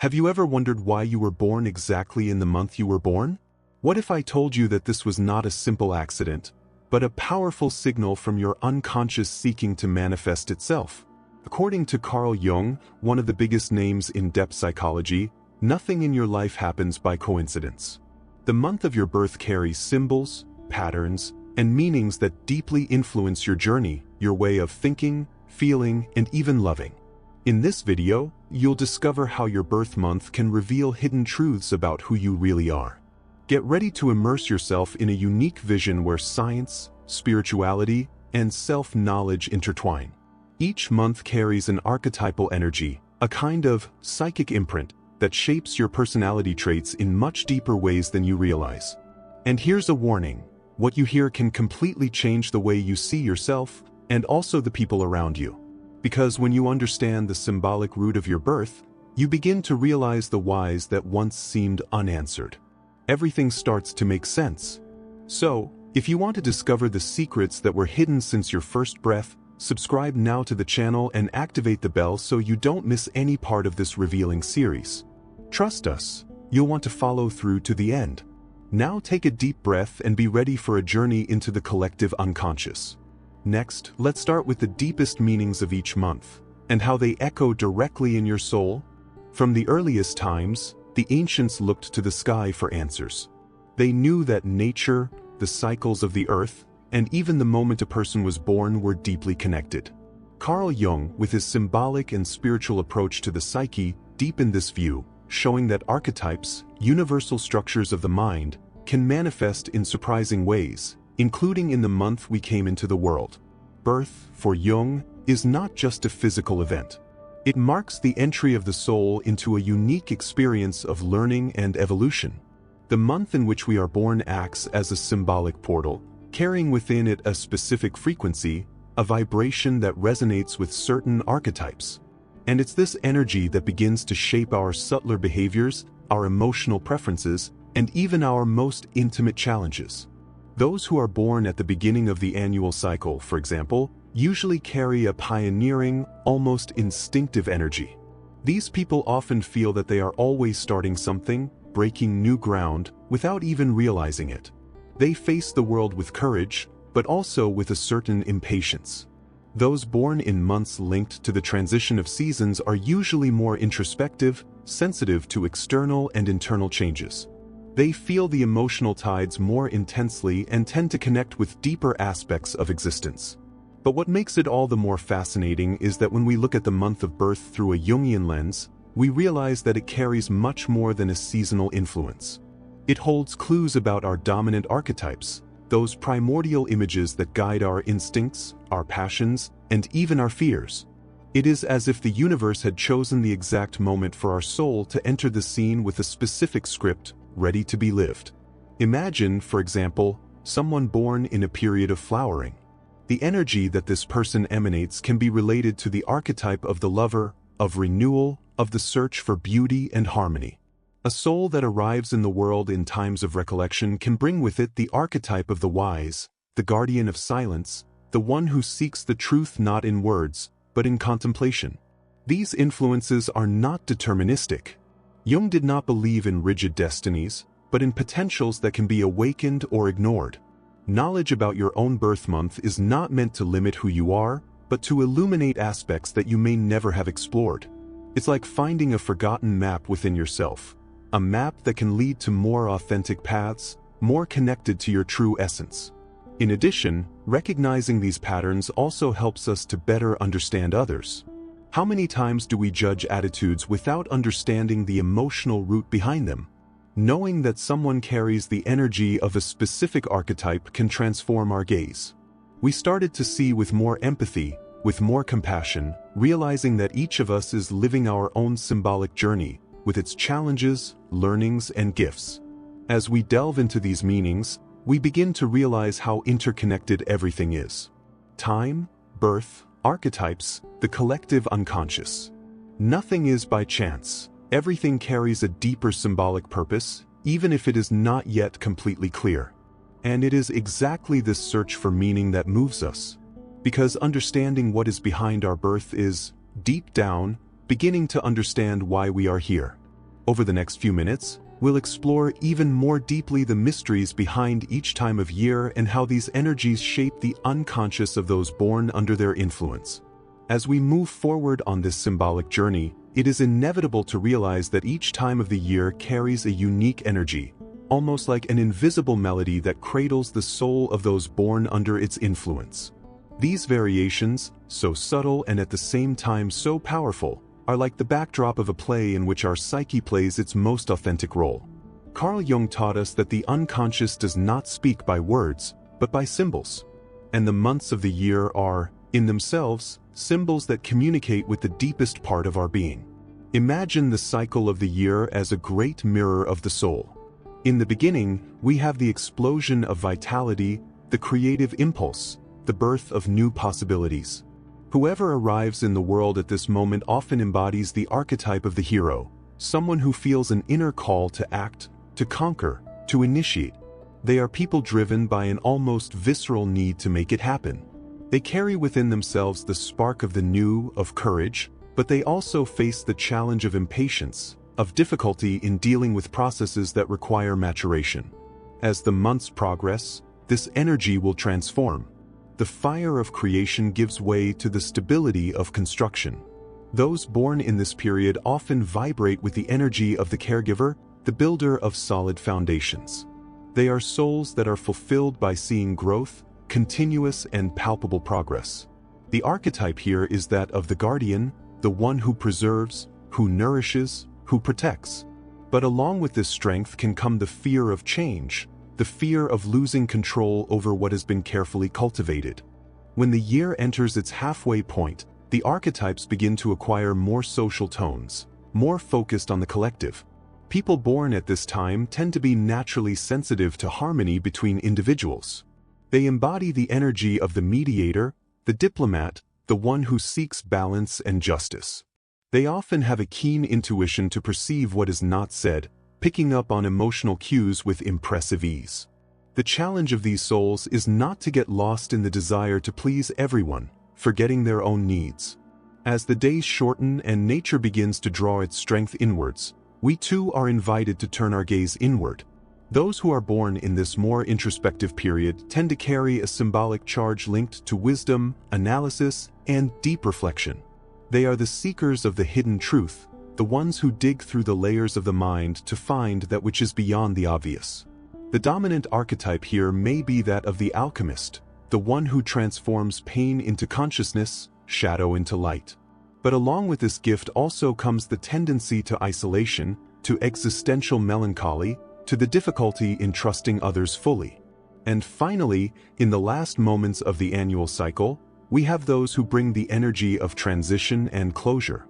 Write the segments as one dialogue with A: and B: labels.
A: Have you ever wondered why you were born exactly in the month you were born? What if I told you that this was not a simple accident, but a powerful signal from your unconscious seeking to manifest itself? According to Carl Jung, one of the biggest names in depth psychology, nothing in your life happens by coincidence. The month of your birth carries symbols, patterns, and meanings that deeply influence your journey, your way of thinking, feeling, and even loving. In this video, you'll discover how your birth month can reveal hidden truths about who you really are. Get ready to immerse yourself in a unique vision where science, spirituality, and self-knowledge intertwine. Each month carries an archetypal energy, a kind of psychic imprint that shapes your personality traits in much deeper ways than you realize. And here's a warning: what you hear can completely change the way you see yourself and also the people around you. Because when you understand the symbolic root of your birth, you begin to realize the whys that once seemed unanswered. Everything starts to make sense. So, if you want to discover the secrets that were hidden since your first breath, subscribe now to the channel and activate the bell so you don't miss any part of this revealing series. Trust us, you'll want to follow through to the end. Now take a deep breath and be ready for a journey into the collective unconscious. Next, let's start with the deepest meanings of each month, and how they echo directly in your soul. From the earliest times, the ancients looked to the sky for answers. They knew that nature, the cycles of the earth, and even the moment a person was born were deeply connected. Carl Jung, with his symbolic and spiritual approach to the psyche, deepened this view, showing that archetypes, universal structures of the mind, can manifest in surprising ways, including in the month we came into the world. Birth, for Jung, is not just a physical event. It marks the entry of the soul into a unique experience of learning and evolution. The month in which we are born acts as a symbolic portal, carrying within it a specific frequency, a vibration that resonates with certain archetypes. And it's this energy that begins to shape our subtler behaviors, our emotional preferences, and even our most intimate challenges. Those who are born at the beginning of the annual cycle, for example, usually carry a pioneering, almost instinctive energy. These people often feel that they are always starting something, breaking new ground, without even realizing it. They face the world with courage, but also with a certain impatience. Those born in months linked to the transition of seasons are usually more introspective, sensitive to external and internal changes. They feel the emotional tides more intensely and tend to connect with deeper aspects of existence. But what makes it all the more fascinating is that when we look at the month of birth through a Jungian lens, we realize that it carries much more than a seasonal influence. It holds clues about our dominant archetypes, those primordial images that guide our instincts, our passions, and even our fears. It is as if the universe had chosen the exact moment for our soul to enter the scene with a specific script, ready to be lived. Imagine, for example, someone born in a period of flowering. The energy that this person emanates can be related to the archetype of the lover, of renewal, of the search for beauty and harmony. A soul that arrives in the world in times of recollection can bring with it the archetype of the wise, the guardian of silence, the one who seeks the truth not in words, but in contemplation. These influences are not deterministic. Jung did not believe in rigid destinies, but in potentials that can be awakened or ignored. Knowledge about your own birth month is not meant to limit who you are, but to illuminate aspects that you may never have explored. It's like finding a forgotten map within yourself, a map that can lead to more authentic paths, more connected to your true essence. In addition, recognizing these patterns also helps us to better understand others. How many times do we judge attitudes without understanding the emotional root behind them? Knowing that someone carries the energy of a specific archetype can transform our gaze. We started to see with more empathy, with more compassion, realizing that each of us is living our own symbolic journey, with its challenges, learnings, and gifts. As we delve into these meanings, we begin to realize how interconnected everything is. Time, birth, archetypes, the collective unconscious. Nothing is by chance. Everything carries a deeper symbolic purpose, even if it is not yet completely clear. And it is exactly this search for meaning that moves us. Because understanding what is behind our birth is, deep down, beginning to understand why we are here. Over the next few minutes, we'll explore even more deeply the mysteries behind each time of year and how these energies shape the unconscious of those born under their influence. As we move forward on this symbolic journey, it is inevitable to realize that each time of the year carries a unique energy, almost like an invisible melody that cradles the soul of those born under its influence. These variations, so subtle and at the same time so powerful, are like the backdrop of a play in which our psyche plays its most authentic role. Carl Jung taught us that the unconscious does not speak by words, but by symbols. And the months of the year are, in themselves, symbols that communicate with the deepest part of our being. Imagine the cycle of the year as a great mirror of the soul. In the beginning, we have the explosion of vitality, the creative impulse, the birth of new possibilities. Whoever arrives in the world at this moment often embodies the archetype of the hero, someone who feels an inner call to act, to conquer, to initiate. They are people driven by an almost visceral need to make it happen. They carry within themselves the spark of the new, of courage, but they also face the challenge of impatience, of difficulty in dealing with processes that require maturation. As the months progress, this energy will transform. The fire of creation gives way to the stability of construction. Those born in this period often vibrate with the energy of the caregiver, the builder of solid foundations. They are souls that are fulfilled by seeing growth, continuous and palpable progress. The archetype here is that of the guardian, the one who preserves, who nourishes, who protects. But along with this strength can come the fear of change, the fear of losing control over what has been carefully cultivated. When the year enters its halfway point, the archetypes begin to acquire more social tones, more focused on the collective. People born at this time tend to be naturally sensitive to harmony between individuals. They embody the energy of the mediator, the diplomat, the one who seeks balance and justice. They often have a keen intuition to perceive what is not said, picking up on emotional cues with impressive ease. The challenge of these souls is not to get lost in the desire to please everyone, forgetting their own needs. As the days shorten and nature begins to draw its strength inwards, we too are invited to turn our gaze inward. Those who are born in this more introspective period tend to carry a symbolic charge linked to wisdom, analysis, and deep reflection. They are the seekers of the hidden truth, the ones who dig through the layers of the mind to find that which is beyond the obvious. The dominant archetype here may be that of the alchemist, the one who transforms pain into consciousness, shadow into light. But along with this gift also comes the tendency to isolation, to existential melancholy, to the difficulty in trusting others fully. And finally, in the last moments of the annual cycle, we have those who bring the energy of transition and closure.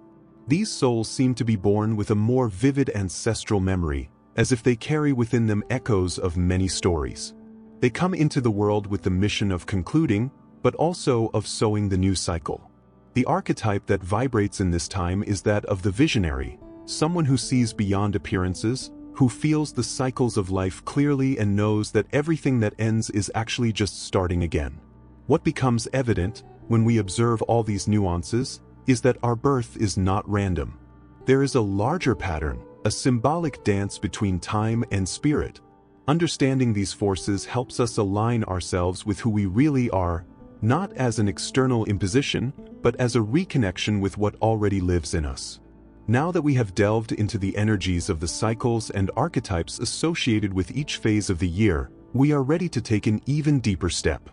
A: These souls seem to be born with a more vivid ancestral memory, as if they carry within them echoes of many stories. They come into the world with the mission of concluding, but also of sowing the new cycle. The archetype that vibrates in this time is that of the visionary, someone who sees beyond appearances, who feels the cycles of life clearly and knows that everything that ends is actually just starting again. What becomes evident, when we observe all these nuances, is that our birth is not random. There is a larger pattern, a symbolic dance between time and spirit. Understanding these forces helps us align ourselves with who we really are, not as an external imposition, but as a reconnection with what already lives in us. Now that we have delved into the energies of the cycles and archetypes associated with each phase of the year, we are ready to take an even deeper step.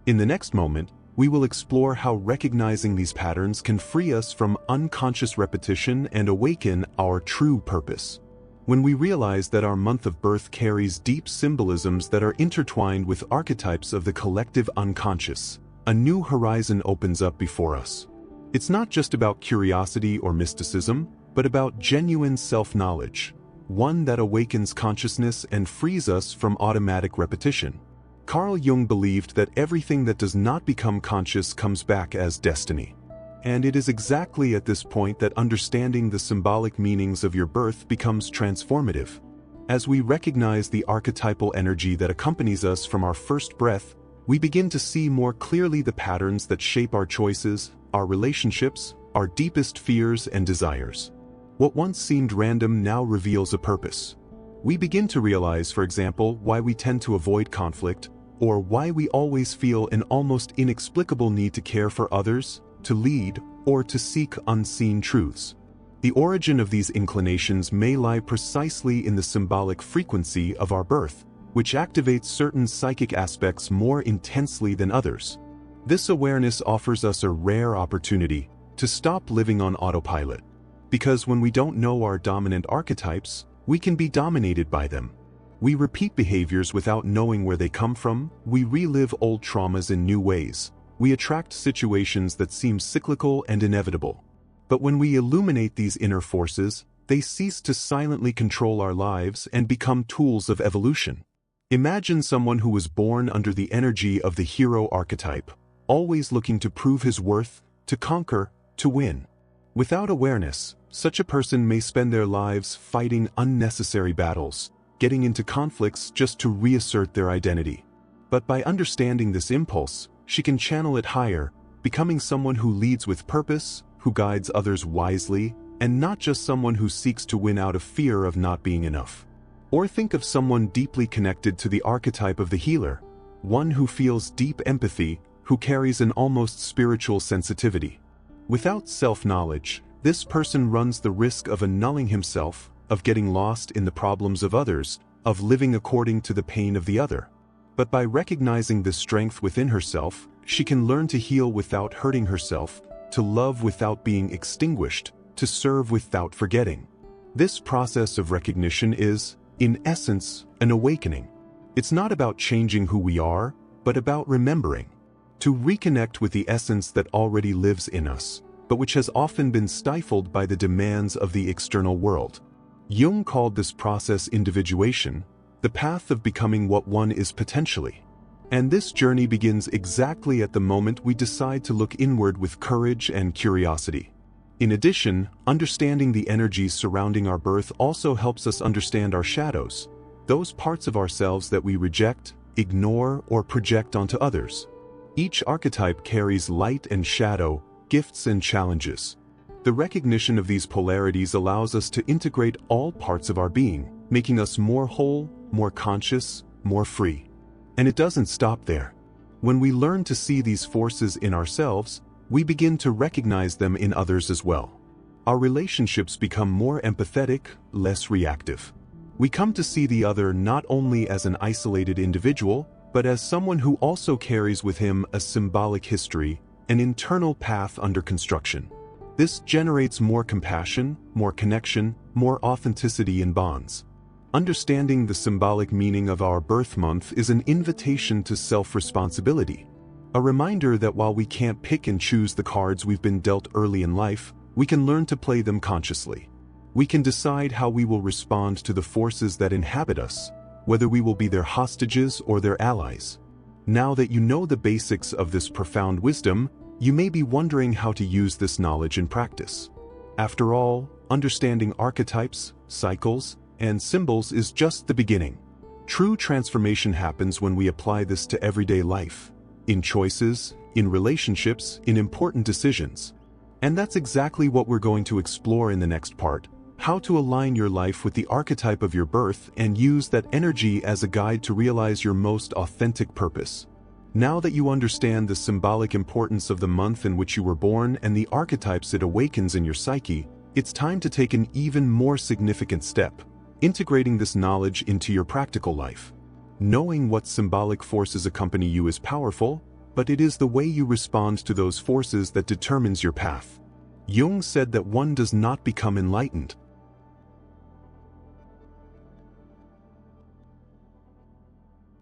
A: In the next moment, we will explore how recognizing these patterns can free us from unconscious repetition and awaken our true purpose. When we realize that our month of birth carries deep symbolisms that are intertwined with archetypes of the collective unconscious, a new horizon opens up before us. It's not just about curiosity or mysticism, but about genuine self-knowledge, one that awakens consciousness and frees us from automatic repetition. Carl Jung believed that everything that does not become conscious comes back as destiny. And it is exactly at this point that understanding the symbolic meanings of your birth becomes transformative. As we recognize the archetypal energy that accompanies us from our first breath, we begin to see more clearly the patterns that shape our choices, our relationships, our deepest fears and desires. What once seemed random now reveals a purpose. We begin to realize, for example, why we tend to avoid conflict, or why we always feel an almost inexplicable need to care for others, to lead, or to seek unseen truths. The origin of these inclinations may lie precisely in the symbolic frequency of our birth, which activates certain psychic aspects more intensely than others. This awareness offers us a rare opportunity to stop living on autopilot, because when we don't know our dominant archetypes, we can be dominated by them. We repeat behaviors without knowing where they come from, we relive old traumas in new ways, we attract situations that seem cyclical and inevitable. But when we illuminate these inner forces, they cease to silently control our lives and become tools of evolution. Imagine someone who was born under the energy of the hero archetype, always looking to prove his worth, to conquer, to win. Without awareness, such a person may spend their lives fighting unnecessary battles, getting into conflicts just to reassert their identity. But by understanding this impulse, she can channel it higher, becoming someone who leads with purpose, who guides others wisely, and not just someone who seeks to win out of fear of not being enough. Or think of someone deeply connected to the archetype of the healer, one who feels deep empathy, who carries an almost spiritual sensitivity. Without self-knowledge, this person runs the risk of annulling himself, of getting lost in the problems of others, of living according to the pain of the other. But by recognizing the strength within herself, she can learn to heal without hurting herself, to love without being extinguished, to serve without forgetting. This process of recognition is, in essence, an awakening. It's not about changing who we are, but about remembering. To reconnect with the essence that already lives in us, but which has often been stifled by the demands of the external world. Jung called this process individuation, the path of becoming what one is potentially. And this journey begins exactly at the moment we decide to look inward with courage and curiosity. In addition, understanding the energies surrounding our birth also helps us understand our shadows, those parts of ourselves that we reject, ignore, or project onto others. Each archetype carries light and shadow, gifts and challenges. The recognition of these polarities allows us to integrate all parts of our being, making us more whole, more conscious, more free. And it doesn't stop there. When we learn to see these forces in ourselves, we begin to recognize them in others as well. Our relationships become more empathetic, less reactive. We come to see the other not only as an isolated individual, but as someone who also carries with him a symbolic history, an internal path under construction. This generates more compassion, more connection, more authenticity in bonds. Understanding the symbolic meaning of our birth month is an invitation to self-responsibility. A reminder that while we can't pick and choose the cards we've been dealt early in life, we can learn to play them consciously. We can decide how we will respond to the forces that inhabit us, whether we will be their hostages or their allies. Now that you know the basics of this profound wisdom, you may be wondering how to use this knowledge in practice. After all, understanding archetypes, cycles, and symbols is just the beginning. True transformation happens when we apply this to everyday life, in choices, in relationships, in important decisions. And that's exactly what we're going to explore in the next part: how to align your life with the archetype of your birth and use that energy as a guide to realize your most authentic purpose. Now that you understand the symbolic importance of the month in which you were born and the archetypes it awakens in your psyche, it's time to take an even more significant step: integrating this knowledge into your practical life. Knowing what symbolic forces accompany you is powerful, but it is the way you respond to those forces that determines your path. Jung said that one does not become enlightened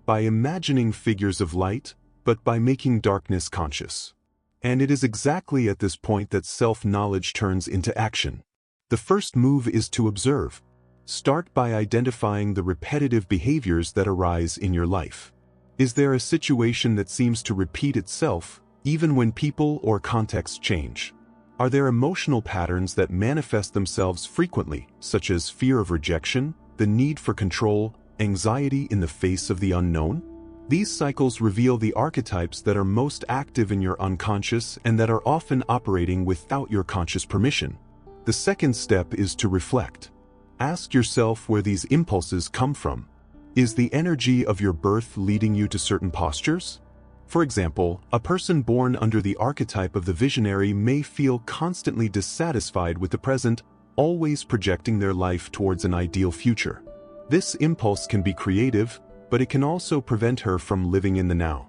A: by imagining figures of light, but by making darkness conscious. And it is exactly at this point that self-knowledge turns into action. The first move is to observe. Start by identifying the repetitive behaviors that arise in your life. Is there a situation that seems to repeat itself, even when people or contexts change? Are there emotional patterns that manifest themselves frequently, such as fear of rejection, the need for control, anxiety in the face of the unknown? These cycles reveal the archetypes that are most active in your unconscious and that are often operating without your conscious permission. The second step is to reflect. Ask yourself where these impulses come from. Is the energy of your birth leading you to certain postures? For example, a person born under the archetype of the visionary may feel constantly dissatisfied with the present, always projecting their life towards an ideal future. This impulse can be creative, but it can also prevent her from living in the now.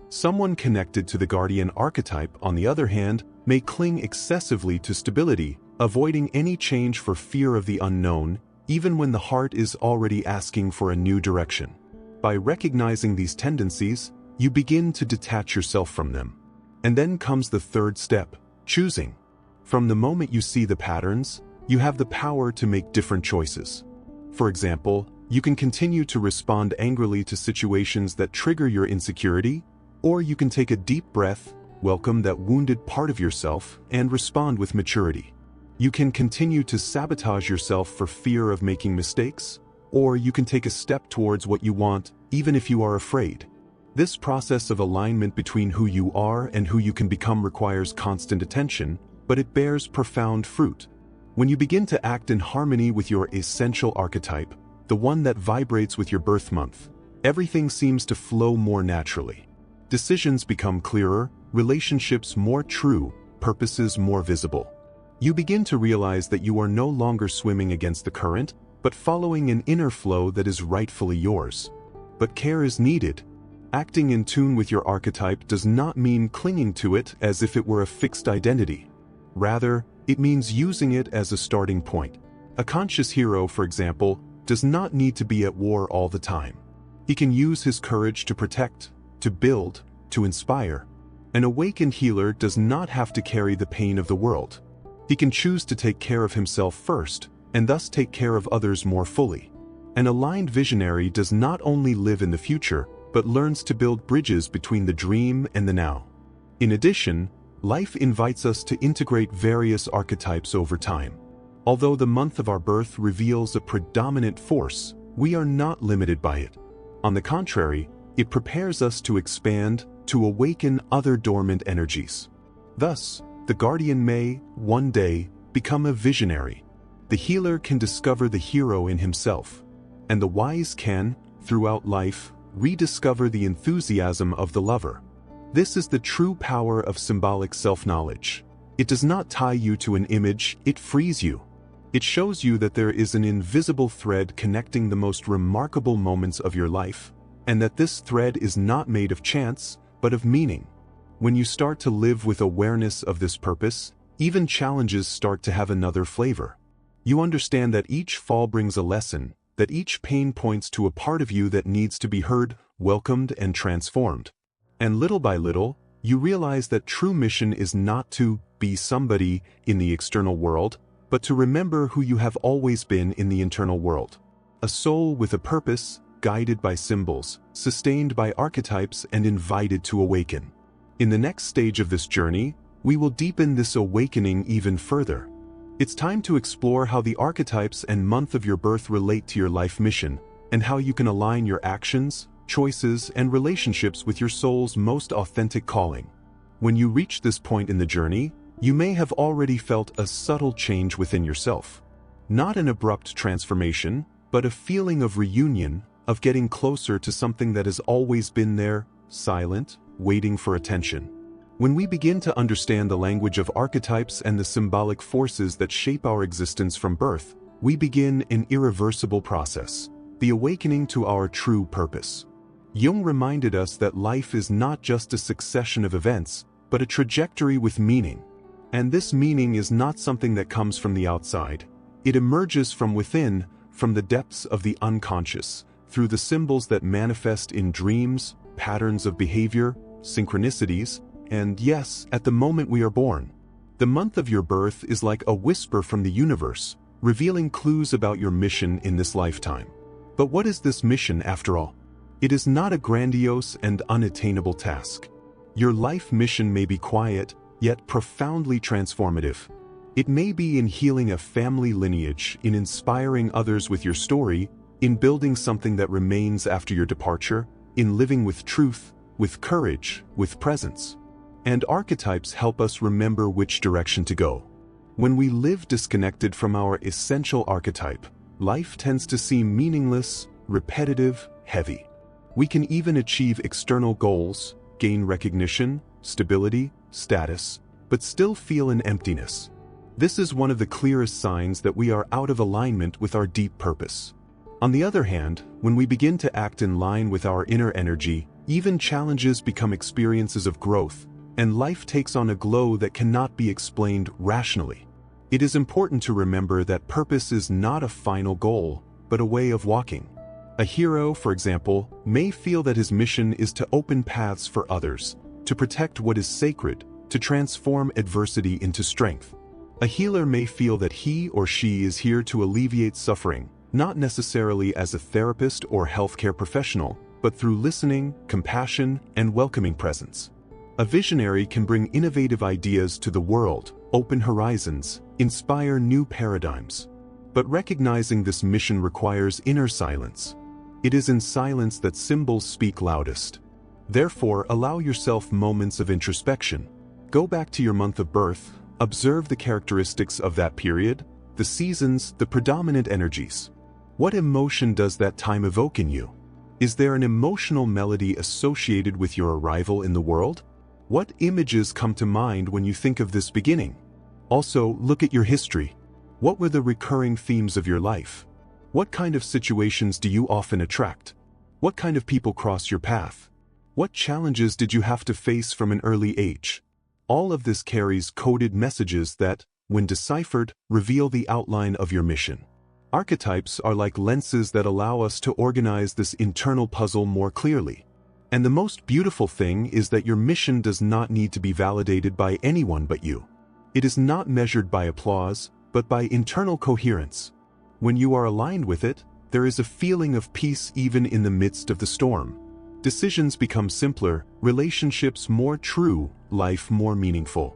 A: Someone connected to the guardian archetype, on the other hand, may cling excessively to stability, avoiding any change for fear of the unknown, even when the heart is already asking for a new direction. By recognizing these tendencies, you begin to detach yourself from them. And then comes the third step, choosing. From the moment you see the patterns, you have the power to make different choices. For example, you can continue to respond angrily to situations that trigger your insecurity, or you can take a deep breath, welcome that wounded part of yourself, and respond with maturity. You can continue to sabotage yourself for fear of making mistakes, or you can take a step towards what you want, even if you are afraid. This process of alignment between who you are and who you can become requires constant attention, but it bears profound fruit. When you begin to act in harmony with your essential archetype, the one that vibrates with your birth month, everything seems to flow more naturally. Decisions become clearer, relationships more true, purposes more visible. You begin to realize that you are no longer swimming against the current, but following an inner flow that is rightfully yours. But care is needed. Acting in tune with your archetype does not mean clinging to it as if it were a fixed identity. Rather, it means using it as a starting point. A conscious hero, for example, does not need to be at war all the time. He can use his courage to protect, to build, to inspire. An awakened healer does not have to carry the pain of the world. He can choose to take care of himself first, and thus take care of others more fully. An aligned visionary does not only live in the future, but learns to build bridges between the dream and the now. In addition, life invites us to integrate various archetypes over time. Although the month of our birth reveals a predominant force, we are not limited by it. On the contrary, it prepares us to expand, to awaken other dormant energies. Thus, the guardian may, one day, become a visionary. The healer can discover the hero in himself. And the wise can, throughout life, rediscover the enthusiasm of the lover. This is the true power of symbolic self-knowledge. It does not tie you to an image, it frees you. It shows you that there is an invisible thread connecting the most remarkable moments of your life, and that this thread is not made of chance, but of meaning. When you start to live with awareness of this purpose, even challenges start to have another flavor. You understand that each fall brings a lesson, that each pain points to a part of you that needs to be heard, welcomed, and transformed. And little by little, you realize that true mission is not to be somebody in the external world, but to remember who you have always been in the internal world. A soul with a purpose, guided by symbols, sustained by archetypes, and invited to awaken. In the next stage of this journey, we will deepen this awakening even further. It's time to explore how the archetypes and month of your birth relate to your life mission, and how you can align your actions, choices, and relationships with your soul's most authentic calling. When you reach this point in the journey, you may have already felt a subtle change within yourself. Not an abrupt transformation, but a feeling of reunion, of getting closer to something that has always been there, silent, waiting for attention. When we begin to understand the language of archetypes and the symbolic forces that shape our existence from birth, we begin an irreversible process, the awakening to our true purpose. Jung reminded us that life is not just a succession of events, but a trajectory with meaning. And this meaning is not something that comes from the outside. It emerges from within, from the depths of the unconscious, through the symbols that manifest in dreams, patterns of behavior, synchronicities, and yes, at the moment we are born. The month of your birth is like a whisper from the universe, revealing clues about your mission in this lifetime. But what is this mission after all? It is not a grandiose and unattainable task. Your life mission may be quiet, yet profoundly transformative. It may be in healing a family lineage, in inspiring others with your story, in building something that remains after your departure, in living with truth, with courage, with presence. And archetypes help us remember which direction to go. When we live disconnected from our essential archetype, life tends to seem meaningless, repetitive, heavy. We can even achieve external goals, gain recognition, stability, status, but still feel an emptiness. This is one of the clearest signs that we are out of alignment with our deep purpose. On the other hand, when we begin to act in line with our inner energy, even challenges become experiences of growth, and life takes on a glow that cannot be explained rationally. It is important to remember that purpose is not a final goal, but a way of walking. A hero, for example, may feel that his mission is to open paths for others, to protect what is sacred, to transform adversity into strength. A healer may feel that he or she is here to alleviate suffering, not necessarily as a therapist or healthcare professional, but through listening, compassion, and welcoming presence. A visionary can bring innovative ideas to the world, open horizons, inspire new paradigms. But recognizing this mission requires inner silence. It is in silence that symbols speak loudest. Therefore, allow yourself moments of introspection. Go back to your month of birth, observe the characteristics of that period, the seasons, the predominant energies. What emotion does that time evoke in you? Is there an emotional melody associated with your arrival in the world? What images come to mind when you think of this beginning? Also, look at your history. What were the recurring themes of your life? What kind of situations do you often attract? What kind of people cross your path? What challenges did you have to face from an early age? All of this carries coded messages that, when deciphered, reveal the outline of your mission. Archetypes are like lenses that allow us to organize this internal puzzle more clearly. And the most beautiful thing is that your mission does not need to be validated by anyone but you. It is not measured by applause, but by internal coherence. When you are aligned with it, there is a feeling of peace even in the midst of the storm. Decisions become simpler, relationships more true, life more meaningful.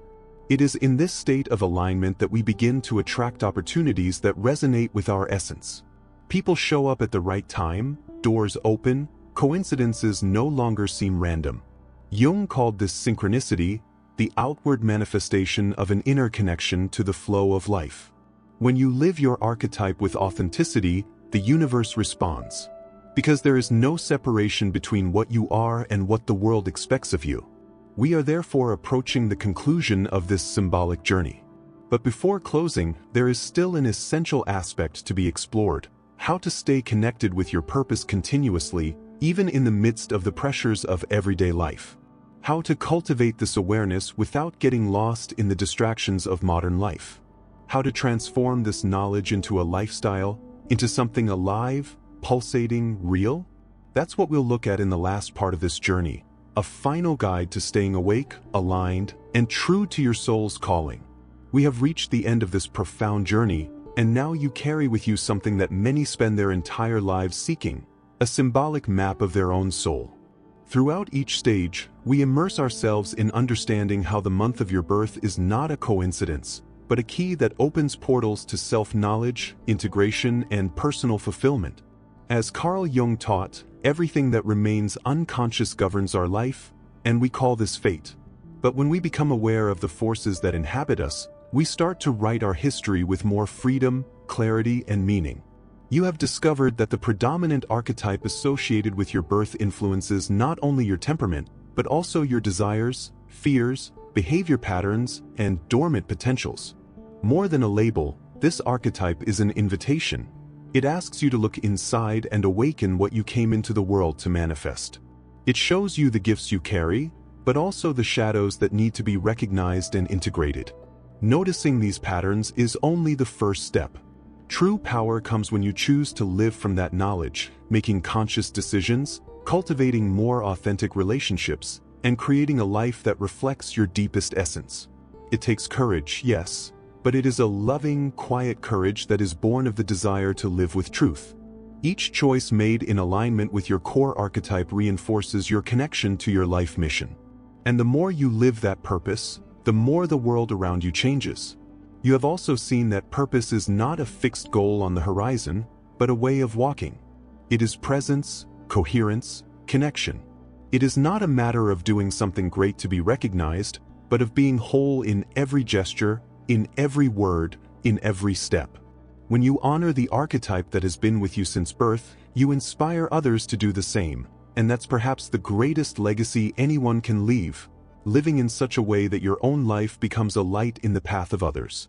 A: It is in this state of alignment that we begin to attract opportunities that resonate with our essence. People show up at the right time, doors open, coincidences no longer seem random. Jung called this synchronicity the outward manifestation of an inner connection to the flow of life. When you live your archetype with authenticity, the universe responds. Because there is no separation between what you are and what the world expects of you. We are therefore approaching the conclusion of this symbolic journey. But before closing, there is still an essential aspect to be explored: how to stay connected with your purpose continuously, even in the midst of the pressures of everyday life. How to cultivate this awareness without getting lost in the distractions of modern life. How to transform this knowledge into a lifestyle, into something alive, pulsating, real? That's what we'll look at in the last part of this journey. A final guide to staying awake, aligned, and true to your soul's calling. We have reached the end of this profound journey, and now you carry with you something that many spend their entire lives seeking: a symbolic map of their own soul. Throughout each stage, we immerse ourselves in understanding how the month of your birth is not a coincidence, but a key that opens portals to self-knowledge, integration, and personal fulfillment. As Carl Jung taught, everything that remains unconscious governs our life, and we call this fate. But when we become aware of the forces that inhabit us, we start to write our history with more freedom, clarity, and meaning. You have discovered that the predominant archetype associated with your birth influences not only your temperament, but also your desires, fears, behavior patterns, and dormant potentials. More than a label, this archetype is an invitation. It asks you to look inside and awaken what you came into the world to manifest. It shows you the gifts you carry, but also the shadows that need to be recognized and integrated. Noticing these patterns is only the first step. True power comes when you choose to live from that knowledge, making conscious decisions, cultivating more authentic relationships, and creating a life that reflects your deepest essence. It takes courage, yes, but it is a loving, quiet courage that is born of the desire to live with truth. Each choice made in alignment with your core archetype reinforces your connection to your life mission. And the more you live that purpose, the more the world around you changes. You have also seen that purpose is not a fixed goal on the horizon, but a way of walking. It is presence, coherence, connection. It is not a matter of doing something great to be recognized, but of being whole in every gesture, in every word, in every step. When you honor the archetype that has been with you since birth, you inspire others to do the same, and that's perhaps the greatest legacy anyone can leave, living in such a way that your own life becomes a light in the path of others.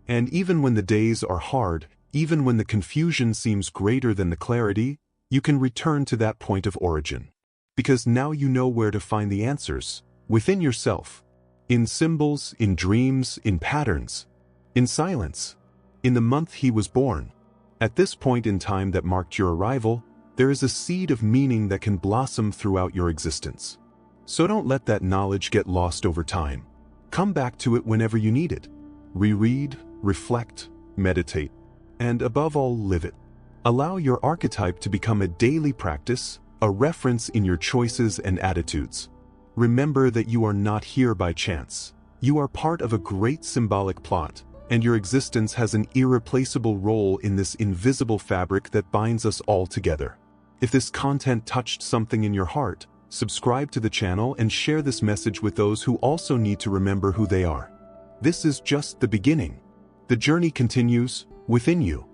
A: And even when the days are hard, even when the confusion seems greater than the clarity, you can return to that point of origin. Because now you know where to find the answers, within yourself. In symbols, in dreams, in patterns, in silence. In the month he was born. At this point in time that marked your arrival, there is a seed of meaning that can blossom throughout your existence. So don't let that knowledge get lost over time. Come back to it whenever you need it. Reread, reflect, meditate, and above all, live it. Allow your archetype to become a daily practice, a reference in your choices and attitudes. Remember that you are not here by chance. You are part of a great symbolic plot, and your existence has an irreplaceable role in this invisible fabric that binds us all together. If this content touched something in your heart, subscribe to the channel and share this message with those who also need to remember who they are. This is just the beginning. The journey continues within you.